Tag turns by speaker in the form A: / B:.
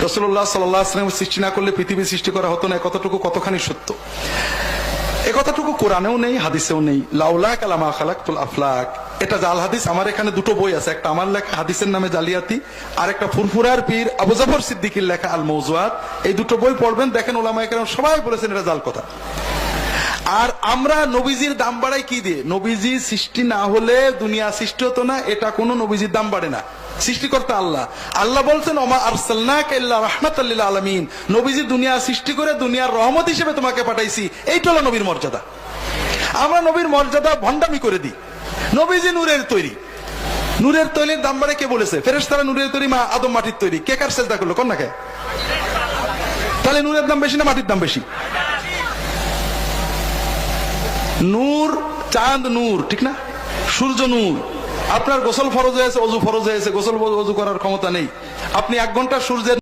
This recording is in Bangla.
A: রাসূলুল্লাহ সাল্লাল্লাহু আলাইহি ওয়াসাল্লাম সৃষ্টি না করলে পৃথিবী সৃষ্টি করা হতো না, কতটুকু কতখানি সত্য। এ কথাটুকু কোরআনেও নেই, হাদিসেও নেই। লাউলা কালামা খালাকতুল আফলাক, এটা জাল হাদিস। আমার এখানে দুটো বই আছে, একটা আমার লেখা হাদিসের নামে জালিয়াতি, আর একটা ফুরফুরার পীর আবু জাফর সিদ্দিকীর লেখা আল মওযুআত। এই দুটো বই পড়বেন, দেখেন উলামায়ে কেরাম সবাই বলেছেন এটা জাল কথা। আর আমরা নবীজির দাম বাড়াই কি দিয়ে? নবীজি সৃষ্টি না হলে দুনিয়া সৃষ্টি হতো না, এটা কোনো নবীজির দাম বাড়ে না। সৃষ্টিকর্তা আল্লাহ। আল্লাহ বলছেন ওমা আরসালনাকা ইল্লা রাহমাতাল লিল আলামিন, নবীজি দুনিয়া সৃষ্টি করে দুনিয়ার রহমত হিসেবে তোমাকে পাঠাইছি। এইটা হলো নবীর মর্যাদা। আমরা নবীর মর্যাদা ভণ্ডামি করে দিই। নবীজি নূরের তৈরি, নূরের তৈরির দাম বাড়ে কে বলেছে? ফেরেশতারা নূরের তৈরি, মা আদম মাটির তৈরি। কে কার সেজদা করলো? কোন না কে? তাহলে নূরের দাম বেশি না মাটির দাম বেশি? নূর, চাঁদ নূর, ঠিক না? সূর্য নূর। আপনার গোসল ফরজ হয়েছে, অজু ফরজ হয়েছে, গোসল অজু করার ক্ষমতা নেই। আপনি 1 ঘন্টা সূর্যের